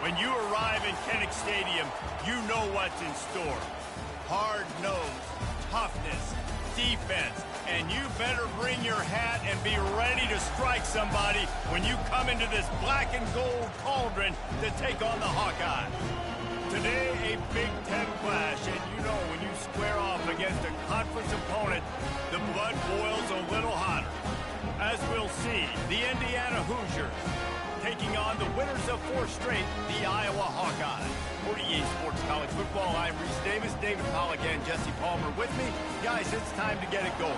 When you arrive in Kinnick Stadium, you know what's in store. Hard nose, toughness, defense, and you better bring your hat and be ready to strike somebody when you come into this black and gold cauldron to take on the Hawkeyes. Today, a Big Ten clash, and you know when you square off against a conference opponent, the blood boils a little hotter. As we'll see, the Indiana Hoosiers taking on the winners of 4 straight, the Iowa Hawkeyes. For EA Sports College Football, I'm Reese Davis, David Pollack, and Jesse Palmer with me. Guys, it's time to get it going.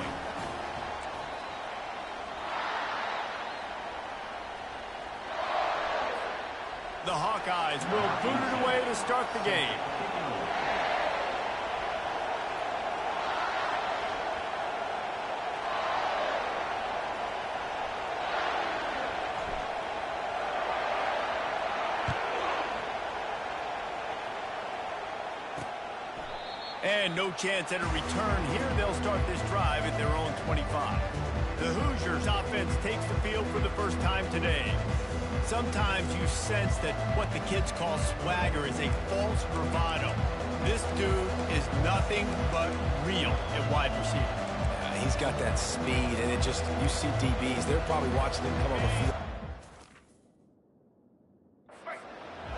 The Hawkeyes will boot it away to start the game. And no chance at a return here. They'll start this drive at their own 25. The Hoosiers offense takes the field for the first time today. Sometimes you sense that what the kids call swagger is a false bravado. This dude is nothing but real at wide receiver. He's got that speed, and it just, you see DBs, they're probably watching him come on the field.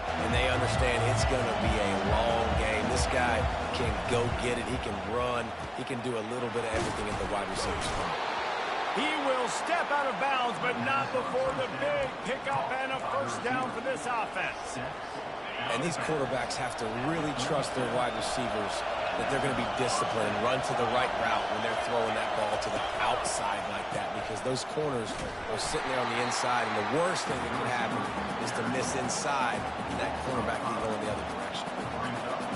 And they understand it's going to be a long game. This guy can go get it. He can run. He can do a little bit of everything at the wide receiver spot. He will step out of bounds, but not before the big pickup and a first down for this offense. And these quarterbacks have to really trust their wide receivers that they're going to be disciplined and run to the right route when they're throwing that ball to the outside like that, because those corners are sitting there on the inside, and the worst thing that could happen is to miss inside, and that cornerback can go in the other direction.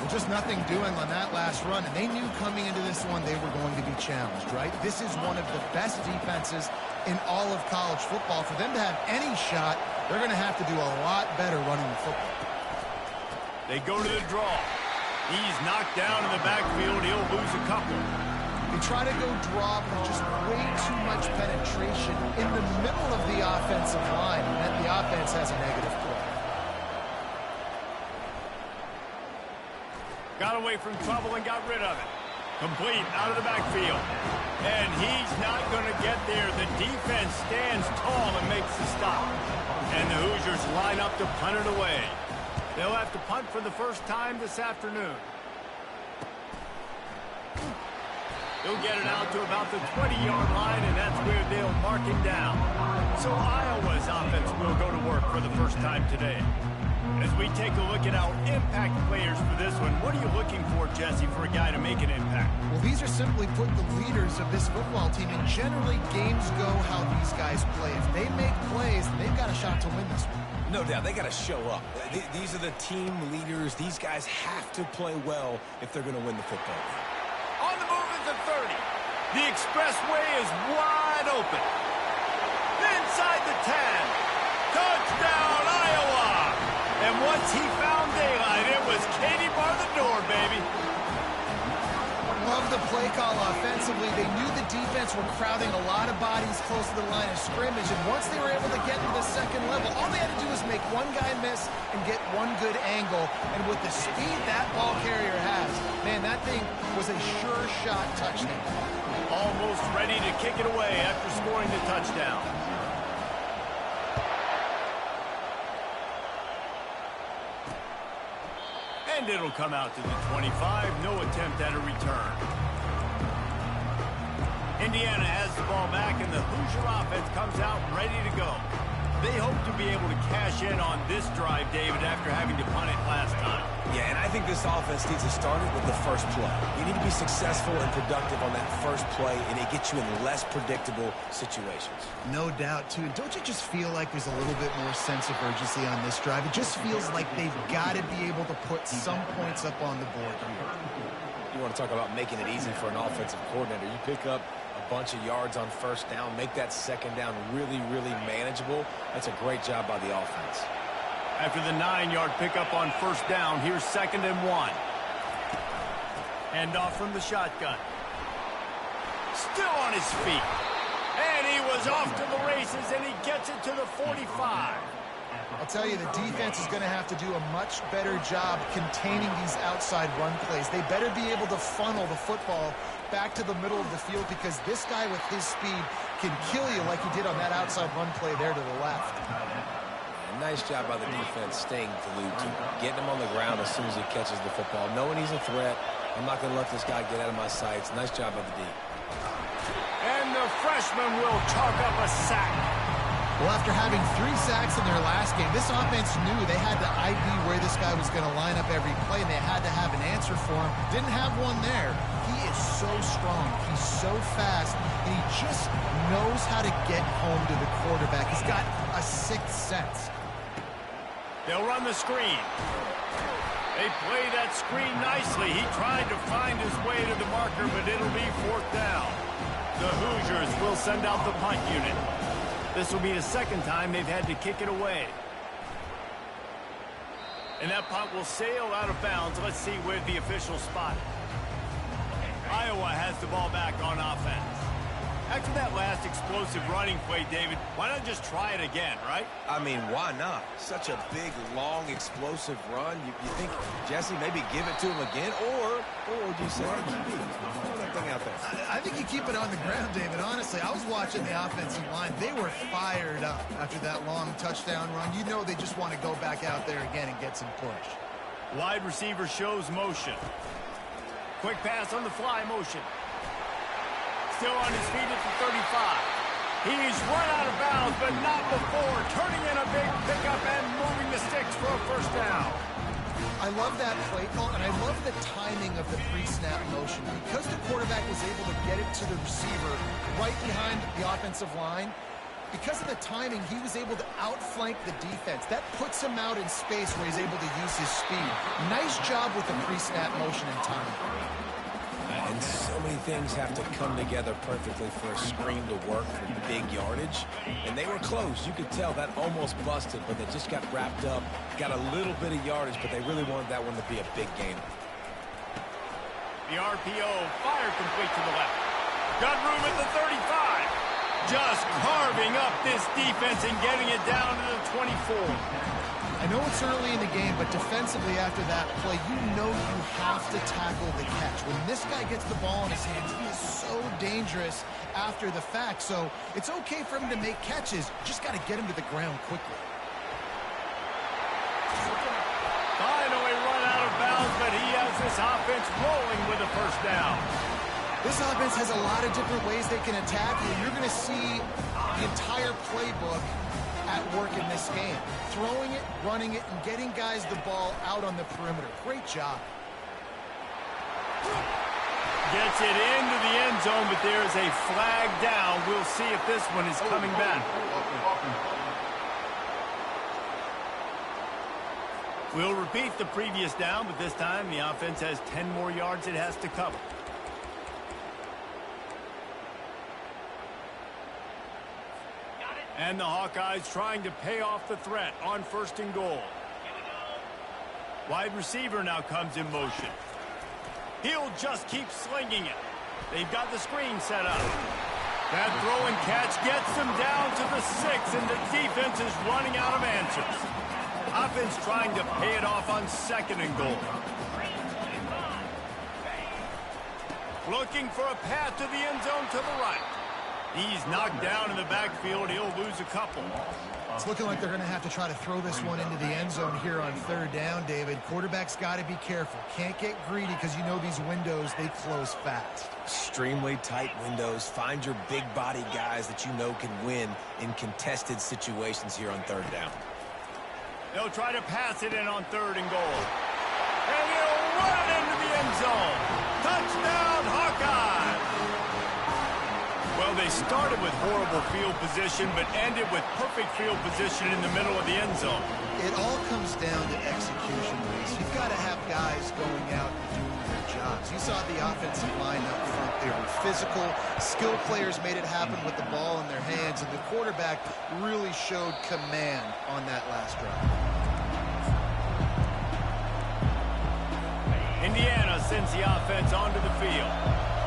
Well, just nothing doing on that last run, and they knew coming into this one they were going to be challenged, right? This is one of the best defenses in all of college football. For them to have any shot, they're going to have to do a lot better running the football. They go to the draw. He's knocked down in the backfield. He'll lose a couple. They try to go draw, but just way too much penetration in the middle of the offensive line, and then the offense has a negative play. Got away from trouble and got rid of it. Complete out of the backfield. And he's not going to get there. The defense stands tall and makes the stop. And the Hoosiers line up to punt it away. They'll have to punt for the first time this afternoon. They'll get it out to about the 20-yard line, and that's where they'll mark him down. So Iowa's offense will go to work for the first time today. As we take a look at our impact players for this one, what are you looking for, Jesse, for a guy to make an impact? Well, these are simply put the leaders of this football team, and generally games go how these guys play. If they make plays, they've got a shot to win this one. No doubt, they got to show up. These are the team leaders. These guys have to play well if they're going to win the football game. On the move at the 30. The expressway is wide open. Inside the 10. Touchdown, Iowa! And once he found daylight, it was Katie bar the door, baby. Love the play call offensively. They knew the defense were crowding a lot of bodies close to the line of scrimmage, and once they were able to get to the second level, all they had to do was make one guy miss and get one good angle. And with the speed that ball carrier has, man, that thing was a sure shot touchdown. Almost ready to kick it away after scoring the touchdown. And it'll come out to the 25. No attempt at a return. Indiana has the ball back, and the Hoosier offense comes out ready to go. They hope to be able to cash in on this drive, David, after having to punt it last time. Yeah, and I think this offense needs to start it with the first play. You need to be successful and productive on that first play, and it gets you in less predictable situations. No doubt, too. Don't you just feel like there's a little bit more sense of urgency on this drive? It just feels like they've got to be able to put some points up on the board here. You want to talk about making it easy for an offensive coordinator. You pick up a bunch of yards on first down, make that second down really, really manageable. That's a great job by the offense. After the 9-yard pickup on first down, here's 2nd and 1. Hand off from the shotgun. Still on his feet. And he was off to the races, and he gets it to the 45. I'll tell you, the defense is going to have to do a much better job containing these outside run plays. They better be able to funnel the football back to the middle of the field because this guy with his speed can kill you like he did on that outside run play there to the left. Nice job by the defense staying glued to getting him on the ground as soon as he catches the football. Knowing he's a threat, I'm not going to let this guy get out of my sights. Nice job by the D. And the freshman will chalk up a sack. Well, after having 3 sacks in their last game, this offense knew they had to ID where this guy was going to line up every play, and they had to have an answer for him. Didn't have one there. He is so strong. He's so fast, and he just knows how to get home to the quarterback. He's got a sixth sense. They'll run the screen. They play that screen nicely. He tried to find his way to the marker, but it'll be 4th down. The Hoosiers will send out the punt unit. This will be the second time they've had to kick it away. And that punt will sail out of bounds. Let's see where the officials spot it. Iowa has the ball back on offense. After that last explosive running play, David, why not just try it again, right? I mean, why not? Such a big, long, explosive run. You think, Jesse, maybe give it to him again? Or do you say, hey, throw that thing out there? I think you keep it on the ground, David. Honestly, I was watching the offensive line. They were fired up after that long touchdown run. You know they just want to go back out there again and get some push. Wide receiver shows motion. Quick pass on the fly motion. Still on his feet at the 35. He's run out of bounds, but not before. Turning in a big pickup and moving the sticks for a 1st down. I love that play call, and I love the timing of the pre-snap motion. Because the quarterback was able to get it to the receiver right behind the offensive line, because of the timing, he was able to outflank the defense. That puts him out in space where he's able to use his speed. Nice job with the pre-snap motion and timing. And so many things have to come together perfectly for a screen to work for big yardage. And they were close. You could tell that almost busted, but they just got wrapped up, got a little bit of yardage, but they really wanted that one to be a big gain. The RPO fire complete to the left. Got room at the 35. Just carving up this defense and getting it down to the 24. I know it's early in the game, but defensively after that play, you know you have to tackle the catch. When this guy gets the ball in his hands, he is so dangerous after the fact. So it's okay for him to make catches. Just got to get him to the ground quickly. Finally run out of bounds, but he has this offense rolling with a 1st down. This offense has a lot of different ways they can attack you. You're going to see the entire playbook at work in this game. Throwing it, running it, and getting guys the ball out on the perimeter. Great job. Gets it into the end zone, but there is a flag down. We'll see if this one is coming back. We'll repeat the previous down, but this time the offense has 10 more yards it has to cover. And the Hawkeyes trying to pay off the threat on 1st and goal. Wide receiver now comes in motion. He'll just keep slinging it. They've got the screen set up. That throw and catch gets them down to the 6, and the defense is running out of answers. Offense trying to pay it off on 2nd and goal. Looking for a path to the end zone to the right. He's knocked down in the backfield. He'll lose a couple. It's looking like they're going to have to try to throw this one into the end zone here on 3rd down, David. Quarterback's got to be careful. Can't get greedy because you know these windows, they close fast. Extremely tight windows. Find your big body guys that you know can win in contested situations here on 3rd down. They'll try to pass it in on 3rd and goal. And he'll run it into the end zone. Touchdown, Hawkeyes! Well, they started with horrible field position, but ended with perfect field position in the middle of the end zone. It all comes down to execution, Reese. You've got to have guys going out and doing their jobs. You saw the offensive line up front. They were physical. Skill players made it happen with the ball in their hands, and the quarterback really showed command on that last drive. Indiana sends the offense onto the field.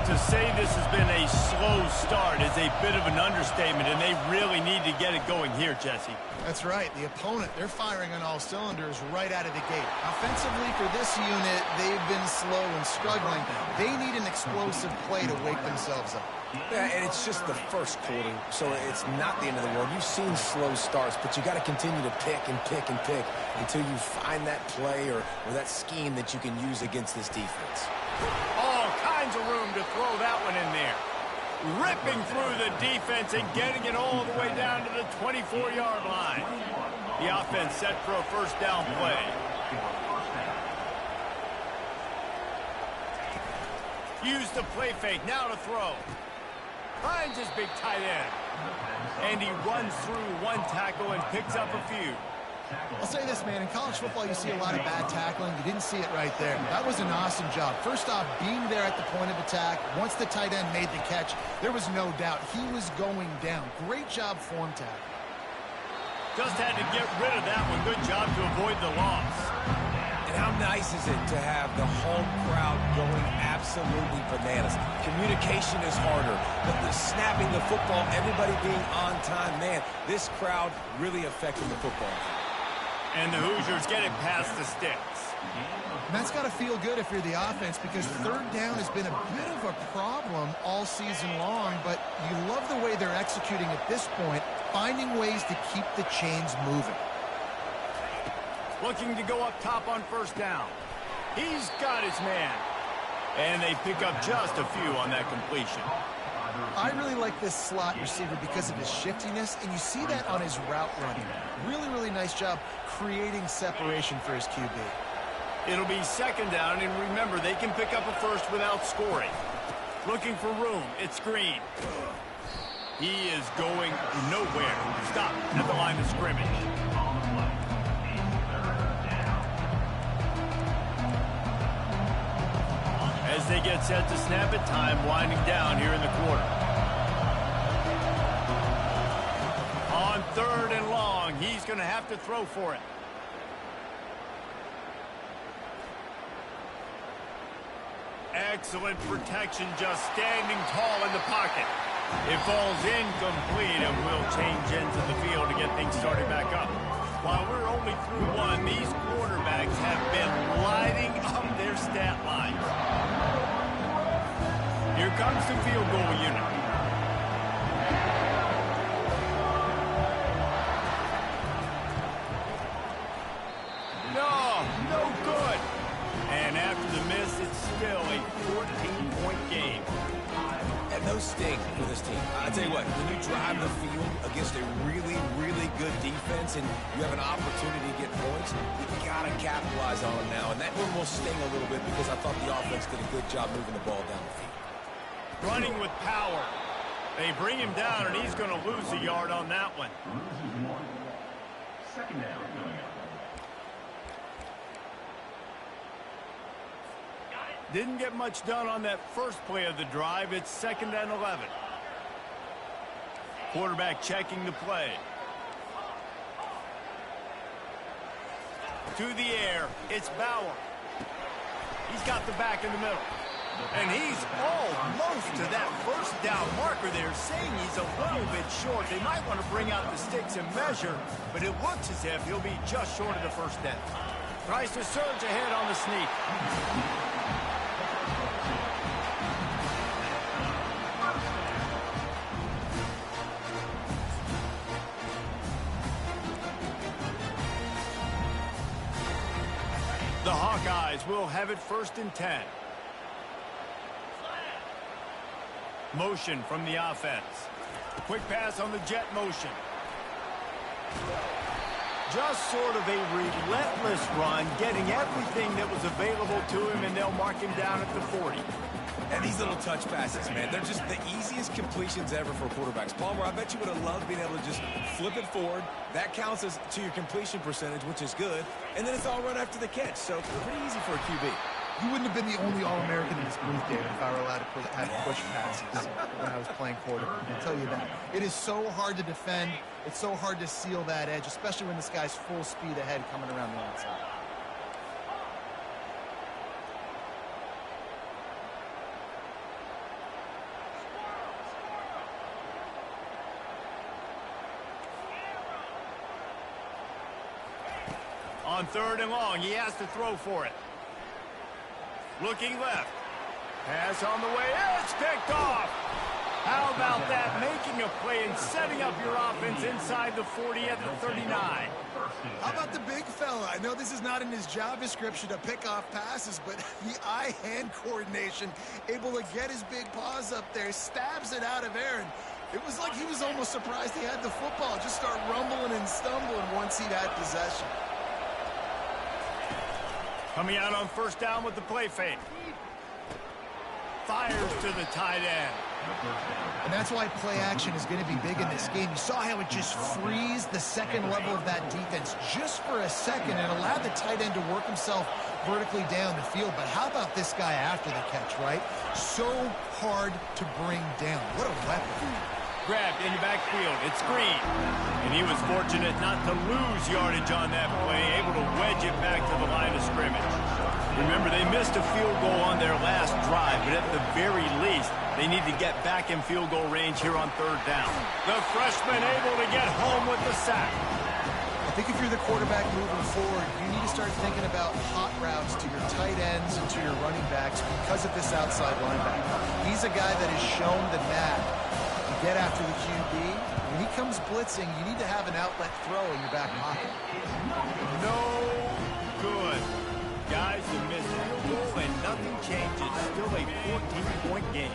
To say this has been a slow start is a bit of an understatement, and they really need to get it going here, Jesse. That's right. The opponent, they're firing on all cylinders right out of the gate. Offensively, for this unit, they've been slow and struggling. They need an explosive play to wake themselves up. Yeah, and it's just the first quarter, so it's not the end of the world. You've seen slow starts, but you got to continue to pick and pick and pick until you find that play or that scheme that you can use against this defense. All kinds of room to throw that one in there. Ripping through the defense and getting it all the way down to the 24-yard line. The offense set for a first down play. Use the play fake, now to throw. Finds his big tight end. And he runs through one tackle and picks up a few. I'll say this, man. In college football, you see a lot of bad tackling. You didn't see it right there. That was an awesome job. First off, being there at the point of attack. Once the tight end made the catch, there was no doubt he was going down. Great job form tackle. Just had to get rid of that one. Good job to avoid the loss. And how nice is it to have the home crowd going absolutely bananas? Communication is harder, but the snapping the football, everybody being on time, man, this crowd really affecting the football. And the Hoosiers get it past the sticks. And that's got to feel good if you're the offense, because third down has been a bit of a problem all season long, but you love the way they're executing at this point, finding ways to keep the chains moving. Looking to go up top on first down. He's got his man. And they pick up just a few on that completion. I really like this slot receiver because of his shiftiness, and you see that on his route running. Really, really nice job creating separation for his QB. It'll be second down, and remember, they can pick up a first without scoring. Looking for room. It's Green. He is going nowhere. Stop at the line of scrimmage. As they get set to snap it, time winding down here in the quarter. On third and long, he's going to have to throw for it. Excellent protection, just standing tall in the pocket. It falls incomplete and will change into the field to get things started back up. While we're only through one, these quarterbacks have been lighting up their stat lines. Here comes the field goal unit. No good. And after the miss, it's still a 14-point game. And those sting for this team. I tell you what, when you drive the field against a really, really good defense and you have an opportunity to get points, you got to capitalize on them now. And that one will sting a little bit because I thought the offense did a good job moving the ball down the field. Running with power. They bring him down, and he's going to lose a yard on that one. Second down. Didn't get much done on that first play of the drive. It's second and 11. Quarterback checking the play. To the air. It's Bauer. He's got the back in the middle. And he's almost to that first down marker there, saying he's a little bit short. They might want to bring out the sticks and measure, but it looks as if he'll be just short of the first down. Tries to surge ahead on the sneak. The Hawkeyes will have it first and 10. Motion from the offense. Quick pass on the jet motion. Just sort of a relentless run, getting everything that was available to him, and they'll mark him down at the 40. And these little touch passes, man, they're just the easiest completions ever for quarterbacks. Palmer, I bet you would have loved being able to just flip it forward. That counts as to your completion percentage, which is good. And then it's all run after the catch, so pretty easy for a QB. You wouldn't have been the only All-American in this booth, David, if I were allowed to have push passes when I was playing quarterback. I'll tell you that. It is so hard to defend. It's so hard to seal that edge, especially when this guy's full speed ahead coming around the outside. 3rd and long. He has to throw for it. Looking left. Pass on the way. It's picked off. How about that? Making a play and setting up your offense inside the 40 at the 39. How about the big fella? I know this is not in his job description to pick off passes, but the eye-hand coordination, able to get his big paws up there, stabs it out of Aaron. It was like he was almost surprised he had the football. Just start rumbling and stumbling once he'd had possession. Coming out on 1st down with the play fake. Fires to the tight end. And that's why play action is going to be big in this game. You saw how it just frees the second level of that defense just for a second and allowed the tight end to work himself vertically down the field. But how about this guy after the catch, right? So hard to bring down. What a weapon. Grabbed in the backfield. It's Green. And he was fortunate not to lose yardage on that play, able to wedge it back to the line of scrimmage. Remember, they missed a field goal on their last drive, but at the very least, they need to get back in field goal range here on 3rd down. The freshman able to get home with the sack. I think if you're the quarterback moving forward, you need to start thinking about hot routes to your tight ends and to your running backs because of this outside linebacker. He's a guy that has shown the knack to get after the QB. When he comes blitzing, you need to have an outlet throw in your back pocket. No good. Guys, the missed field goal and nothing changes. Still a 14-point game.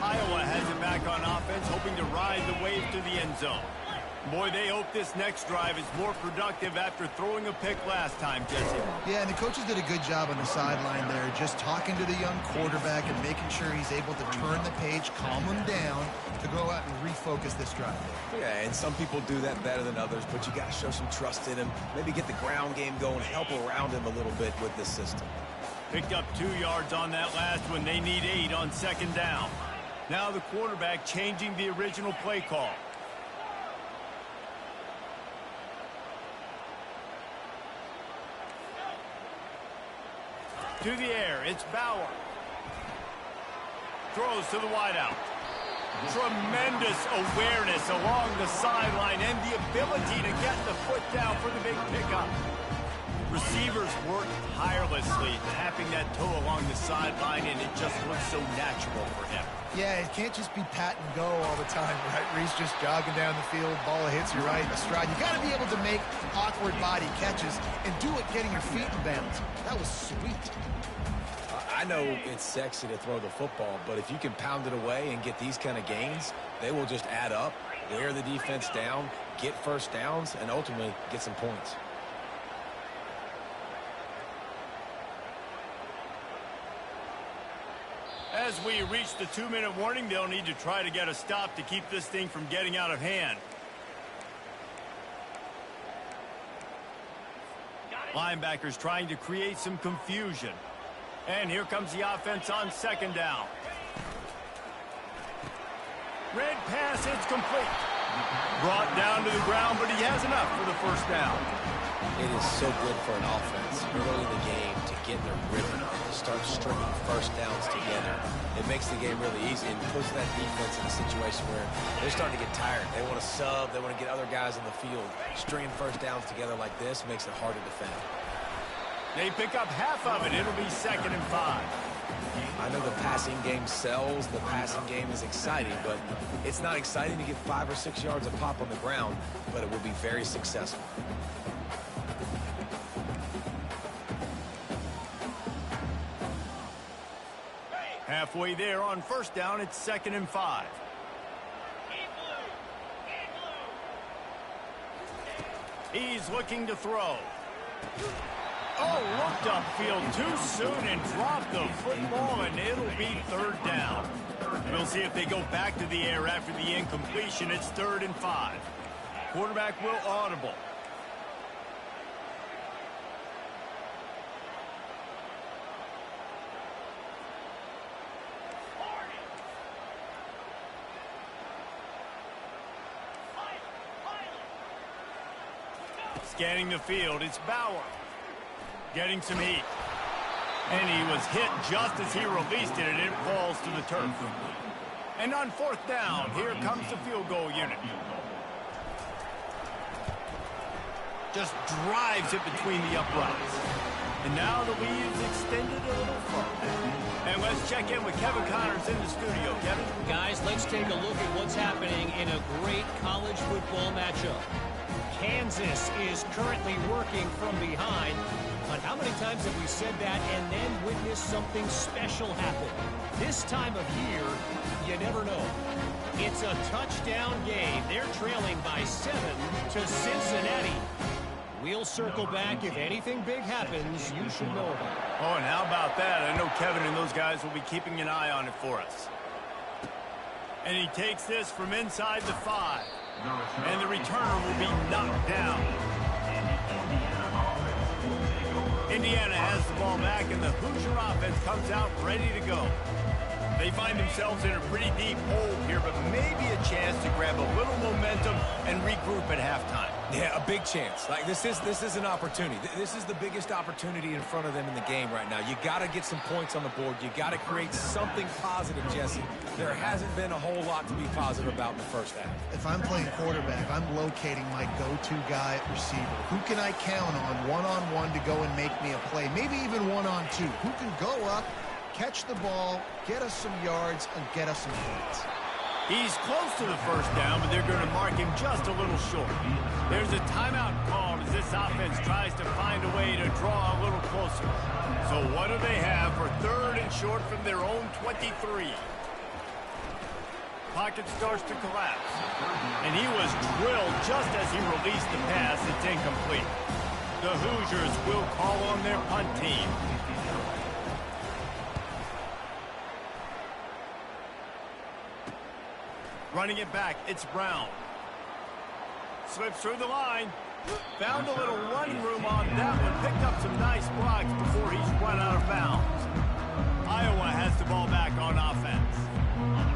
Iowa has it back on offense, hoping to ride the wave to the end zone. Boy, they hope this next drive is more productive after throwing a pick last time, Jesse. Yeah, and the coaches did a good job on the sideline there, just talking to the young quarterback and making sure he's able to turn the page, calm him down, to go out and refocus this drive. Yeah, and some people do that better than others, but you got to show some trust in him. Maybe get the ground game going, help around him a little bit with this system. Picked up 2 yards on that last one. They need 8 on 2nd down. Now the quarterback changing the original play call. To the air, it's Bauer. Throws to the wideout. Tremendous awareness along the sideline and the ability to get the foot down for the big pickup. Receivers work tirelessly, tapping that toe along the sideline, and it just looks so natural for him. Yeah, it can't just be pat and go all the time, right? Where he's just jogging down the field, ball hits you right in the stride. You got to be able to make awkward body catches and do it getting your feet in bounds. That was sweet. I know it's sexy to throw the football, but if you can pound it away and get these kind of gains, they will just add up, wear the defense down, get 1st downs, and ultimately get some points. As we reach the 2-minute warning, they'll need to try to get a stop to keep this thing from getting out of hand. Linebackers trying to create some confusion. And here comes the offense on 2nd down. Red pass, it's complete. Brought down to the ground, but he has enough for the 1st down. It is so good for an offense early in the game to get in a rhythm, to start stringing 1st downs together. It makes the game really easy and puts that defense in a situation where they're starting to get tired. They want to sub, they want to get other guys in the field. Stringing 1st downs together like this makes it hard to defend. They pick up half of it. It'll be 2nd and 5. I know the passing game sells, the passing game is exciting, but it's not exciting to get 5 or 6 yards of pop on the ground, but it will be very successful. Halfway there on 1st down, it's 2nd and 5. He's looking to throw. Oh, looked upfield too soon and dropped the football, and it'll be 3rd down. We'll see if they go back to the air after the incompletion. It's 3rd and 5. Quarterback will audible. Scanning the field, it's Bauer. Getting some heat. And he was hit just as he released it, and it falls to the turf. And on 4th down, here comes the field goal unit. just drives it between the uprights. And now the lead is extended a little further. And let's check in with Kevin Connors in the studio. Kevin? Guys, let's take a look at what's happening in a great college football matchup. Kansas is currently working from behind. But how many times have we said that and then witnessed something special happen? This time of year, you never know. It's a touchdown game. They're trailing by 7 to Cincinnati. We'll circle back. If anything big happens, you should know about it. Oh, and how about that? I know Kevin and those guys will be keeping an eye on it for us. And he takes this from inside the 5. And the returner will be knocked down. Indiana has the ball back, and the Hoosier offense comes out ready to go. They find themselves in a pretty deep hole here, but maybe a chance to grab a little momentum and regroup at halftime. Yeah, a big chance. Like this is an opportunity. This is the biggest opportunity in front of them in the game right now. You got to get some points on the board. You got to create something positive, Jesse. There hasn't been a whole lot to be positive about in the first half. If I'm playing quarterback, I'm locating my go-to guy at receiver. Who can I count on one-on-one to go and make me a play? Maybe even one-on-two. Who can go up, catch the ball, get us some yards, and get us some points? He's close to the first down, but they're going to mark him just a little short. There's a timeout called as this offense tries to find a way to draw a little closer. So what do they have for 3rd and short from their own 23? Pocket starts to collapse. And he was drilled just as he released the pass. It's incomplete. The Hoosiers will call on their punt team. Running it back, it's Brown. Slips through the line. Found a little running room on that one. Picked up some nice blocks before he's run out of bounds. Iowa has the ball back on offense.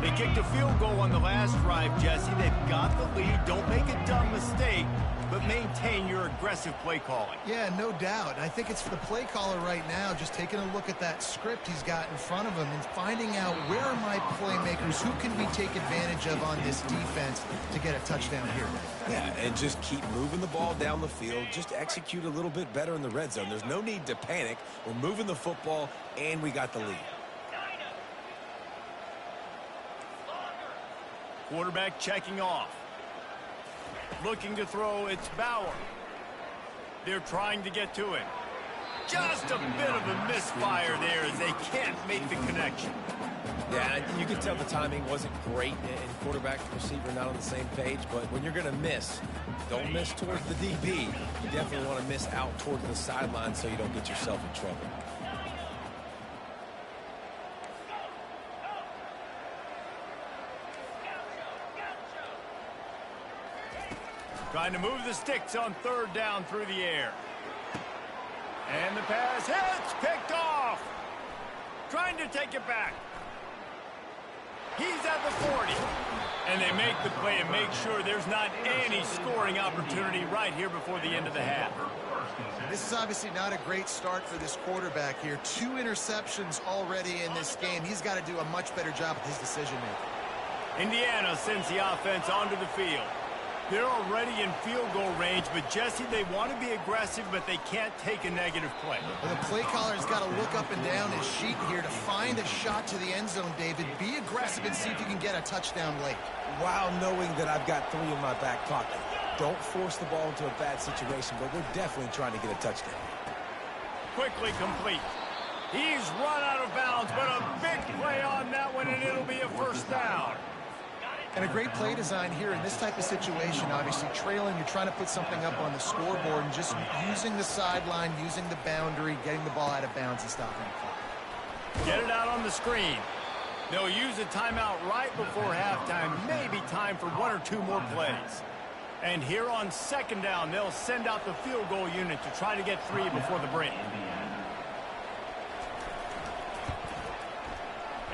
They kicked a field goal on the last drive, Jesse. They've got the lead. Don't make a dumb mistake, but maintain your aggressive play calling. Yeah, no doubt. I think it's for the play caller right now, just taking a look at that script he's got in front of him and finding out where are my playmakers, who can we take advantage of on this defense to get a touchdown here. Yeah, and just keep moving the ball down the field. Just execute a little bit better in the red zone. There's no need to panic. We're moving the football, and we got the lead. Quarterback checking off. Looking to throw, it's Bauer. They're trying to get to him. Just a bit of a misfire there as they can't make the connection. Yeah, you can tell the timing wasn't great, and quarterback and receiver not on the same page, but when you're going to miss, don't miss towards the DB. You definitely want to miss out towards the sideline so you don't get yourself in trouble. Trying to move the sticks on 3rd down through the air. And the pass hits, picked off. Trying to take it back. He's at the 40. And they make the play and make sure there's not any scoring opportunity right here before the end of the half. This is obviously not a great start for this quarterback here. 2 interceptions already in this game. He's got to do a much better job with his decision-making. Indiana sends the offense onto the field. They're already in field goal range, but Jesse, they want to be aggressive, but they can't take a negative play. Well, the play caller's got to look up and down his sheet here to find a shot to the end zone, David. Be aggressive and see if you can get a touchdown late. While knowing that I've got 3 in my back pocket. Don't force the ball into a bad situation, but we're definitely trying to get a touchdown. Quickly complete. He's run out of bounds, but a big play on that one, and it'll be a first down. And a great play design here in this type of situation. Obviously, trailing, you're trying to put something up on the scoreboard and just using the sideline, using the boundary, getting the ball out of bounds and stopping the clock. Get it out on the screen. They'll use a timeout right before halftime. Maybe time for 1 or 2 more plays. And here on 2nd down, they'll send out the field goal unit to try to get 3 before the break.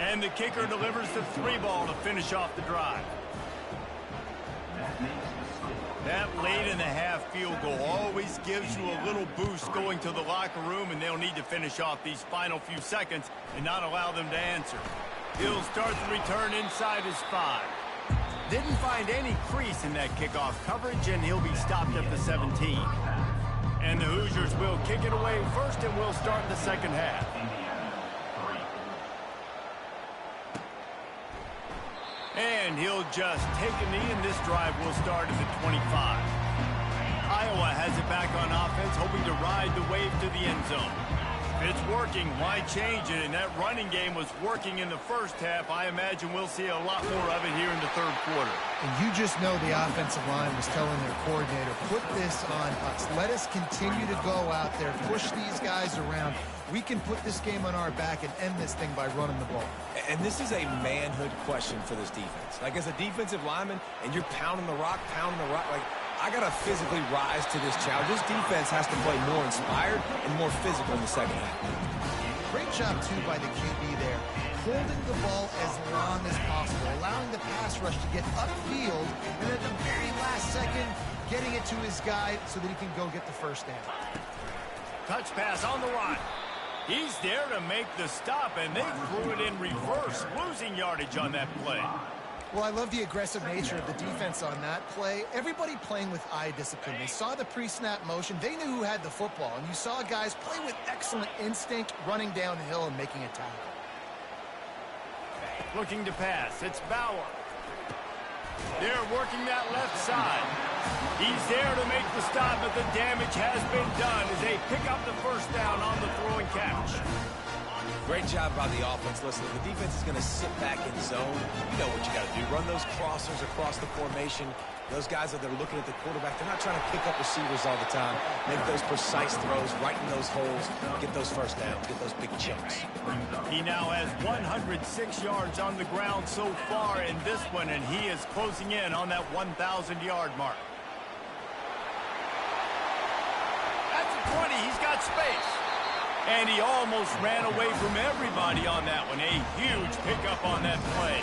And the kicker delivers the 3 ball to finish off the drive. That late in the half field goal always gives you a little boost going to the locker room, and they'll need to finish off these final few seconds and not allow them to answer. He'll start the return inside his 5. Didn't find any crease in that kickoff coverage, and he'll be stopped at the 17. And the Hoosiers will kick it away first, and we'll start the second half. And he'll just take a knee, and this drive will start at the 25. Iowa has it back on offense, hoping to ride the wave to the end zone. If it's working, why change it? And that running game was working in the first half. I imagine we'll see a lot more of it here in the third quarter. And you just know the offensive line was telling their coordinator, put this on us. Let us continue to go out there, push these guys around. We can put this game on our back and end this thing by running the ball. And this is a manhood question for this defense. Like, as a defensive lineman, and you're pounding the rock, like, I got to physically rise to this challenge. This defense has to play more inspired and more physical in the second half. Great job, too, by the QB there. Holding the ball as long as possible, allowing the pass rush to get upfield, and at the very last second, getting it to his guy so that he can go get the first down. Touch pass on the run. He's there to make the stop, and they threw it in reverse, losing yardage on that play. Well, I love the aggressive nature of the defense on that play. Everybody playing with eye discipline. They saw the pre-snap motion. They knew who had the football, and you saw guys play with excellent instinct, running downhill and making a tackle. Looking to pass. It's Bauer. They're working that left side. He's there to make the stop, but the damage has been done as they pick up the first down on the throw and catch. Great job by the offense. Listen, the defense is going to sit back in zone. You know what you got to do. Run those crossers across the formation. Those guys that are looking at the quarterback, they're not trying to pick up receivers all the time. Make those precise throws, right in those holes, get those first downs, get those big chunks. He now has 106 yards on the ground so far in this one, and he is closing in on that 1,000-yard mark. That's a 20. He's got space. And he almost ran away from everybody on that one. A huge pickup on that play.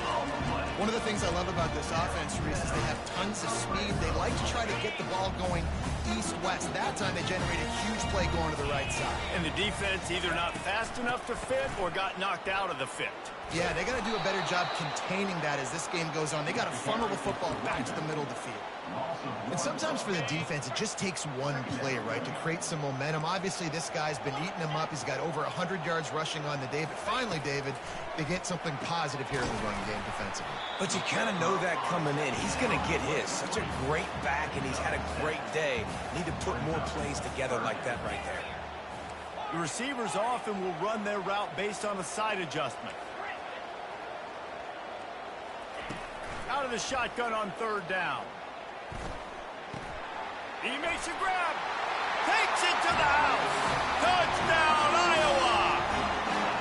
One of the things I love about this offense, Reese, is they have tons of speed. They like to try to get the ball going east-west. That time they generated a huge play going to the right side. And the defense either not fast enough to fit or got knocked out of the fit. Yeah, they got to do a better job containing that as this game goes on. They got to funnel the football back to the middle of the field. And sometimes for the defense, it just takes one play, right, to create some momentum. Obviously, this guy's been eating them up. He's got over 100 yards rushing on the day. But finally, David, they get something positive here in the run game defensively. But you kind of know that coming in. He's going to get his. Such a great back, and he's had a great day. Need to put more plays together like that right there. The receivers often will run their route based on a side adjustment. Out of the shotgun on third down. He makes a grab. Takes it to the house. Touchdown, Iowa.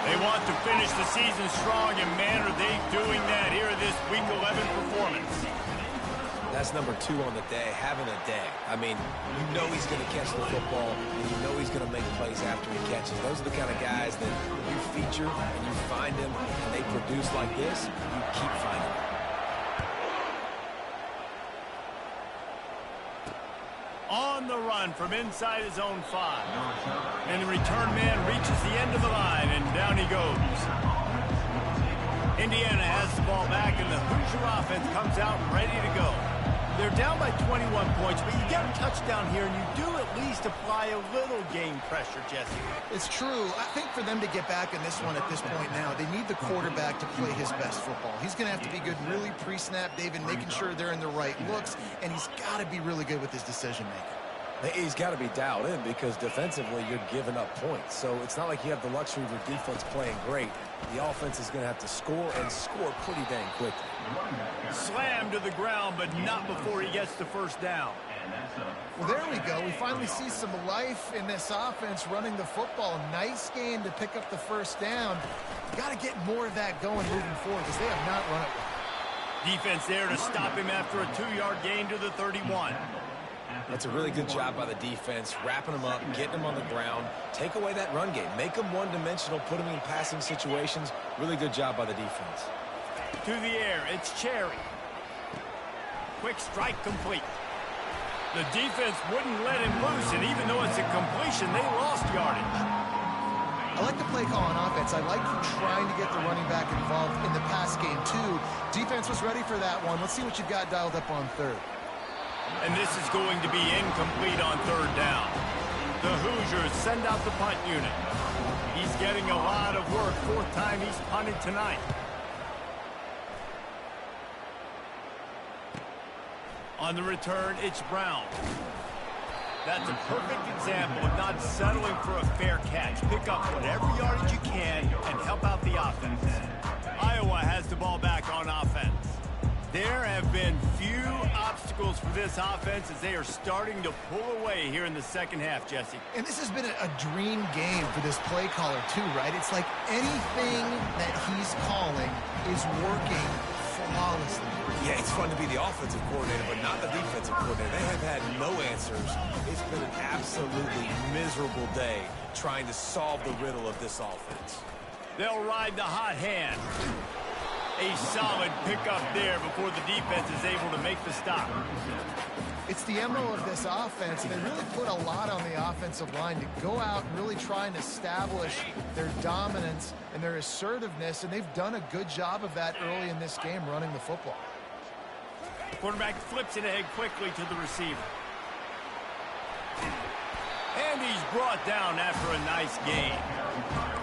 They want to finish the season strong, and man, are they doing that here in this Week 11 performance. That's number 2 on the day, having a day. I mean, you know he's going to catch the football, and you know he's going to make plays after he catches. Those are the kind of guys that you feature and you find them, and they produce like this, you keep finding them. On the run from inside his own 5. And the return man reaches the end of the line, and down he goes. Indiana has the ball back, and the Hoosier offense comes out ready to go. They're down by 21 points, but you get a touchdown here, and you do at least apply a little game pressure, Jesse. It's true. I think for them to get back in this one at this point now, they need the quarterback to play his best football. He's going to have to be good really pre-snap, David, making sure they're in the right looks, and he's got to be really good with his decision-making. He's got to be dialed in because defensively you're giving up points. So it's not like you have the luxury of your defense playing great. The offense is going to have to score and score pretty dang quickly. Slammed to the ground, but not before he gets the first down. Well, there we go. We finally see some life in this offense running the football. Nice game to pick up the first down. Got to get more of that going moving forward because they have not run it well. Defense there to stop him after a 2-yard gain to the 31. That's a really good job by the defense, wrapping them up, getting them on the ground. Take away that run game. Make them one-dimensional, put them in passing situations. Really good job by the defense. To the air, it's Cherry. Quick strike complete. The defense wouldn't let him loose, and even though it's a completion, they lost yardage. I like the play call on offense. I like you trying to get the running back involved in the pass game, too. Defense was ready for that one. Let's see what you've got dialed up on third. And this is going to be incomplete on third down. The Hoosiers send out the punt unit. He's getting a lot of work. Fourth time he's punted tonight. On the return, it's Brown. That's a perfect example of not settling for a fair catch. Pick up whatever yardage you can and help out the offense. Iowa has the ball back on offense. There have been few obstacles for this offense as they are starting to pull away here in the second half, Jesse. And this has been a dream game for this play caller too, right? It's like anything that he's calling is working flawlessly. Yeah, it's fun to be the offensive coordinator, but not the defensive coordinator. They have had no answers. It's been an absolutely miserable day trying to solve the riddle of this offense. They'll ride the hot hand. A solid pickup there before the defense is able to make the stop. It's the MO of this offense, and they really put a lot on the offensive line to go out and really try and establish their dominance and their assertiveness, and they've done a good job of that early in this game running the football. Quarterback flips it ahead quickly to the receiver. And he's brought down after a nice gain.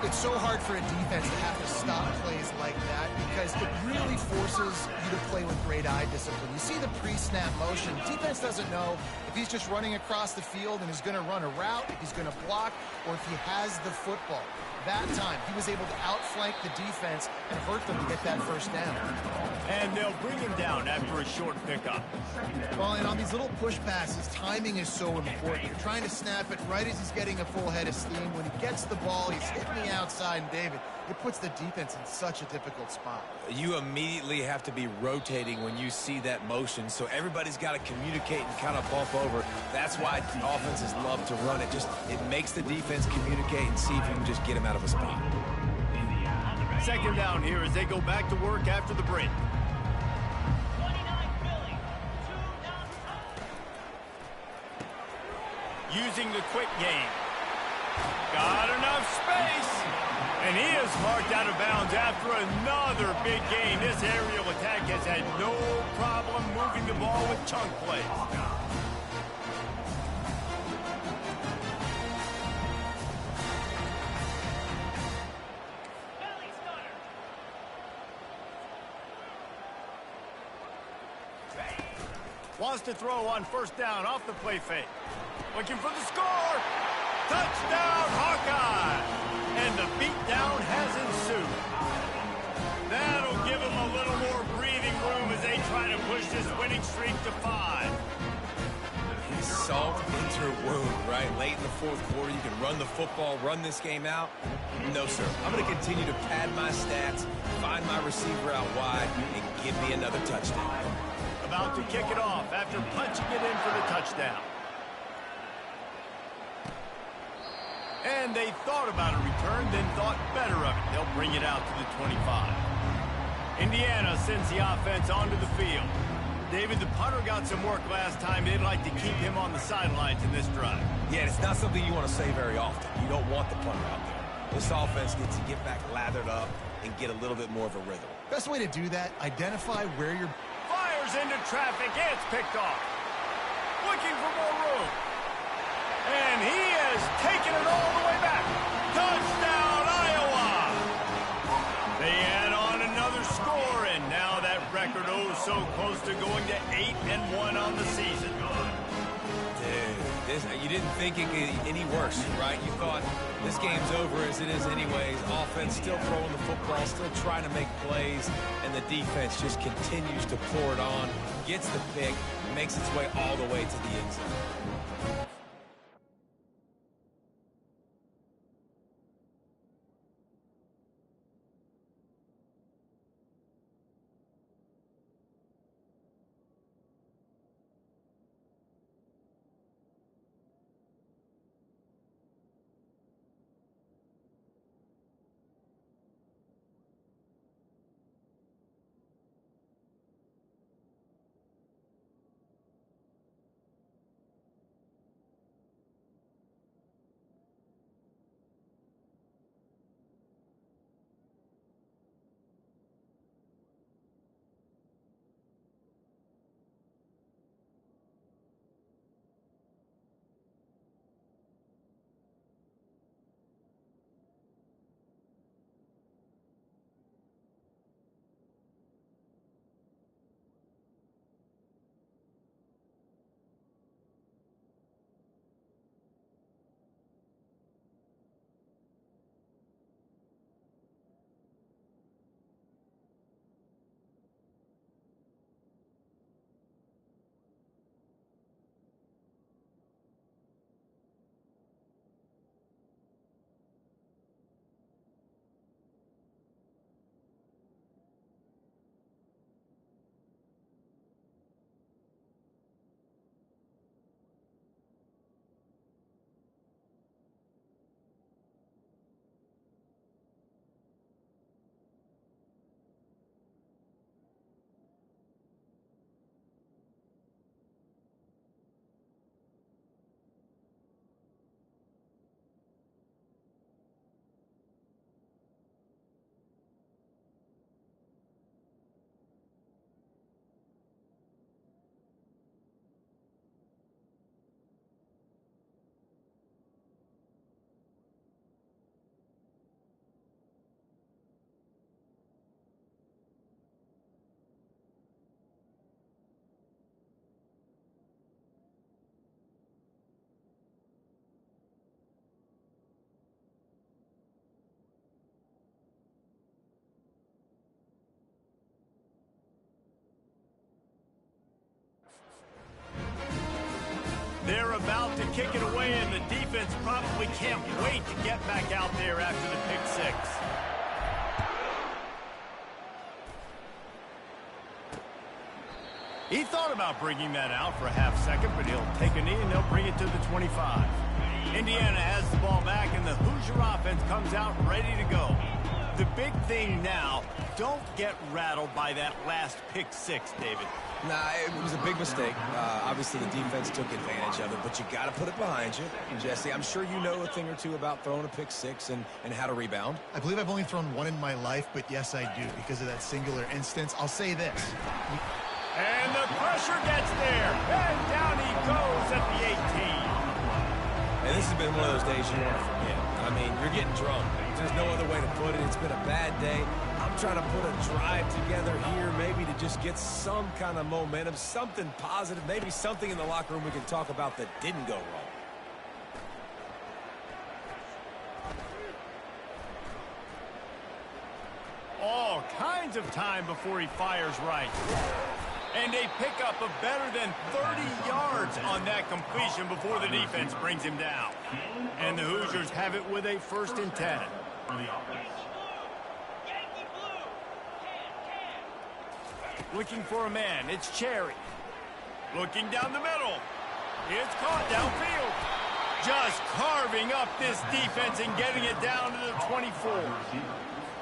It's so hard for a defense to have to stop plays like that because it really forces you to play with great eye discipline. You see the pre-snap motion. Defense doesn't know if he's just running across the field and is going to run a route, if he's going to block, or if he has the football. That time, he was able to outflank the defense and hurt them to get that first down. And they'll bring him down after a short pickup. Well, and on these little push passes, timing is so important. You're trying to snap it right as he's getting a full head of steam. When he gets the ball, he's hitting the outside, and David, it puts the defense in such a difficult spot. You immediately have to be rotating when you see that motion, so everybody's got to communicate and kind of bump over. That's why offenses love to run it. It makes the defense communicate and see if you can just get him out of a spot. Second down here as they go back to work after the break. Using the quick game. Got enough space. And he is marked out of bounds after another big gain. This aerial attack has had no problem moving the ball with chunk plays. Wants to throw on first down off the play fake. Looking for the score. Touchdown, Hawkeye. And the beatdown has ensued. That'll give them a little more breathing room as they try to push this winning streak to 5. Salt into her wound, right? Late in the fourth quarter, you can run the football, run this game out. No, sir. I'm going to continue to pad my stats, find my receiver out wide, and give me another touchdown. About to kick it off after punching it in for the touchdown. And they thought about a return, then thought better of it. They'll bring it out to the 25. Indiana sends the offense onto the field. David, the punter got some work last time. They'd like to keep him on the sidelines in this drive. Yeah, it's not something you want to say very often. You don't want the punter out there. This offense gets to get back lathered up and get a little bit more of a rhythm. Best way to do that, identify where you're... Fires into traffic. It's picked off. Looking for more room. And he has taken it all the way back. Touchdown, Iowa! They add on another score, and now that record so close to going to 8-1 on the season. Dude, you didn't think it could get any worse, right? You thought this game's over as it is anyways. Offense still throwing the football, still trying to make plays, and the defense just continues to pour it on, gets the pick, makes its way all the way to the end zone. about to kick it away, and the defense probably can't wait to get back out there after the pick six. He thought about bringing that out for a half second, but he'll take a knee and they'll bring it to the 25. Indiana has the ball back, and the Hoosier offense comes out ready to go. The big thing now, don't get rattled by that last pick six, David. Nah, it was a big mistake. Obviously, the defense took advantage of it, but you got to put it behind you. Jesse, I'm sure you know a thing or two about throwing a pick six and how to rebound. I believe I've only thrown one in my life, but yes, I do, because of that singular instance. I'll say this. And the pressure gets there, and down he goes at the 18. And this has been one of those days you want to forget. I mean, you're getting drunk. There's no other way to put it. It's been a bad day. I'm trying to put a drive together here, maybe to just get some kind of momentum, something positive, maybe something in the locker room we can talk about that didn't go wrong. All kinds of time before he fires right. And a pickup of better than 30 yards on that completion before the defense brings him down. And the Hoosiers have it with a 1st and 10. Looking for a man, it's Cherry. Looking down the middle. It's caught downfield. Just carving up this defense and getting it down to the 24.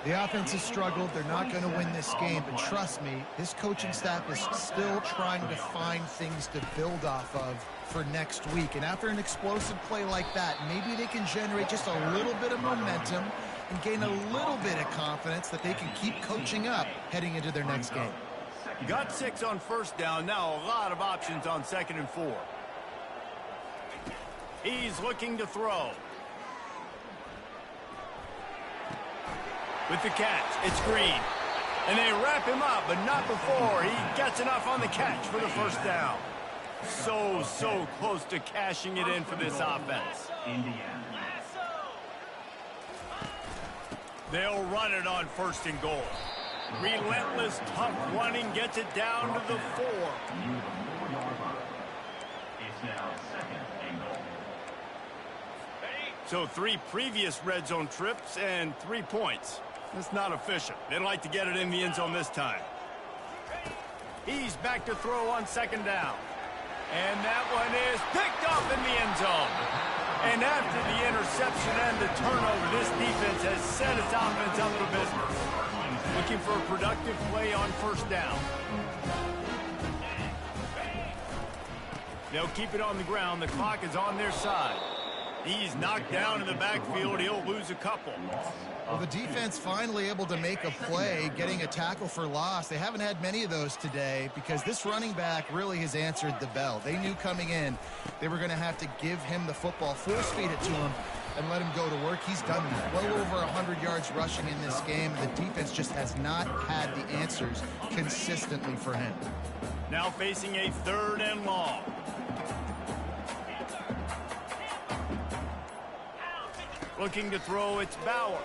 The offense has struggled. They're not going to win this game, but trust me, this coaching staff is still trying to find things to build off of for next week. And after an explosive play like that, maybe they can generate just a little bit of momentum and gain a little bit of confidence that they can keep coaching up heading into their next game. Got 6 on 1st down. Now a lot of options on 2nd and 4. He's looking to throw. With the catch, it's Green. And they wrap him up, but not before he gets enough on the catch for the 1st down. So close to cashing it in for this offense. They'll run it on 1st and goal. Relentless, tough running gets it down to the 4. So 3 previous red zone trips and 3 points. That's not efficient. They'd like to get it in the end zone this time. He's back to throw on 2nd down. And that one is picked off in the end zone. And after the interception and the turnover, this defense has set its offense up for business. Looking for a productive play on 1st down. They'll keep it on the ground. The clock is on their side. He's knocked down in the backfield. He'll lose a couple. Well, the defense finally able to make a play, getting a tackle for loss. They haven't had many of those today because this running back really has answered the bell. They knew coming in they were going to have to give him the football, force feed it to him, and let him go to work. He's done that. Well over 100 yards rushing in this game. The defense just has not had the answers consistently for him. Now facing a 3rd and long. Looking to throw, it's Bauer.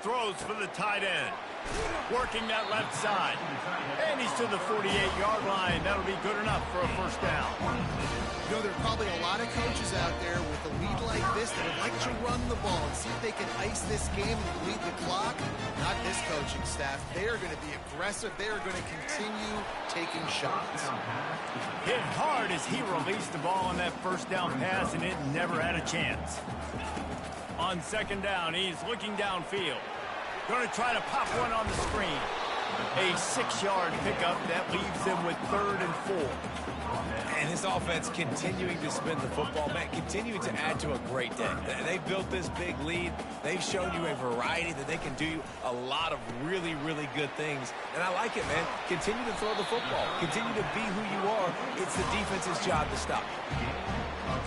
Throws for the tight end. Working that left side. And he's to the 48-yard line. That'll be good enough for a 1st down. You know, there are probably a lot of coaches out there with a lead like this that would like to run the ball and see if they can ice this game and bleed the clock. Not this coaching staff. They are going to be aggressive. They are going to continue taking shots. Hit hard as he released the ball on that 1st down pass, and it never had a chance. On 2nd down, he's looking downfield. Going to try to pop one on the screen. A 6-yard pickup that leaves them with 3rd and 4. And this offense continuing to spin the football, man, continuing to add to a great day. They've built this big lead. They've shown you a variety that they can do a lot of really, really good things. And I like it, man. Continue to throw the football. Continue to be who you are. It's the defense's job to stop you.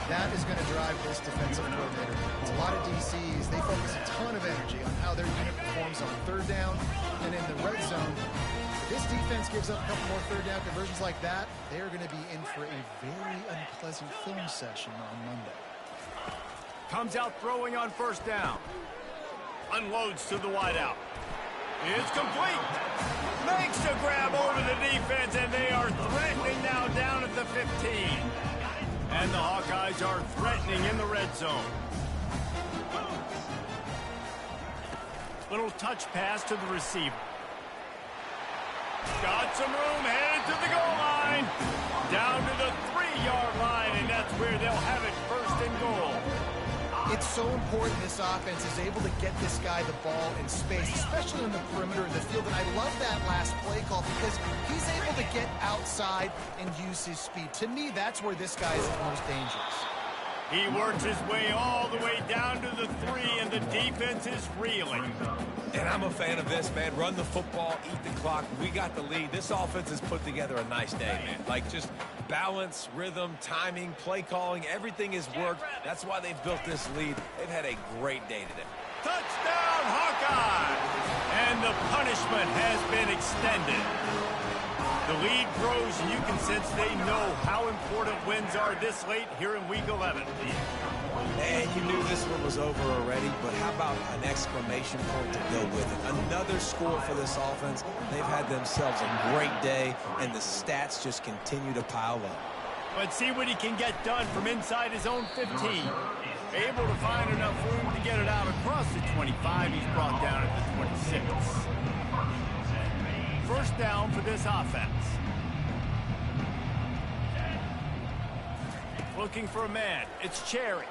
That is going to drive this defensive coordinator. It's a lot of DCs. They focus a ton of energy on how their unit performs on 3rd down and in the red zone. If this defense gives up a couple more 3rd down conversions like that, they are going to be in for a very unpleasant film session on Monday. Comes out throwing on 1st down. Unloads to the wideout. It's complete. Makes a grab over the defense, and they are threatening now down at the 15. And the Hawkeyes are threatening in the red zone. Little touch pass to the receiver. Got some room, headed to the goal line. Down to the 3-yard line, and that's where they'll have it, first and goal. It's so important this offense is able to get this guy the ball in space, especially in the perimeter of the field. And I love that last play call because he's able to get outside and use his speed. To me, that's where this guy is the most dangerous. He works his way all the way down to the 3, and the defense is reeling. And I'm a fan of this, man. Run the football, eat the clock. We got the lead. This offense has put together a nice day, man. Like, just balance, rhythm, timing, play calling, everything has worked. That's why they've built this lead. They've had a great day today. Touchdown, Hawkeye! And the punishment has been extended. The lead grows, and you can sense they know how important wins are this late here in Week 11. And you knew this one was over already, but how about an exclamation point to go with it? Another score for this offense. They've had themselves a great day, and the stats just continue to pile up. Let's see what he can get done from inside his own 15. Able to find enough room to get it out across the 25. He's brought down at the 26. First down for this offense. Looking for a man. It's Cherry.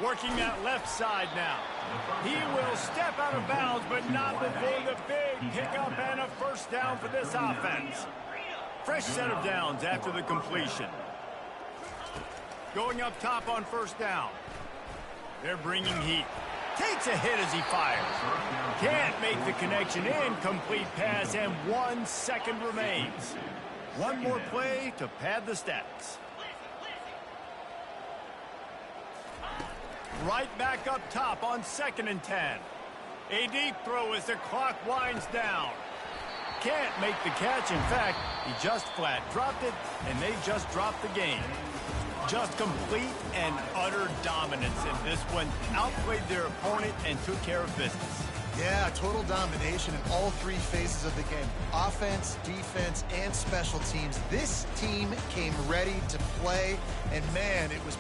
Working that left side now. He will step out of bounds, but not before the big pickup and a first down for this offense. Fresh set of downs after the completion. Going up top on first down. They're bringing heat. Takes a hit as he fires. Can't make the connection. Incomplete pass, and 1 second remains. One more play to pad the stats. Right back up top on 2nd and 10. A deep throw as the clock winds down. Can't make the catch. In fact, he just flat dropped it, and they just dropped the game. Just complete and utter dominance in this one. Outplayed their opponent and took care of business. Yeah, total domination in all 3 phases of the game. Offense, defense, and special teams. This team came ready to play, and man, it was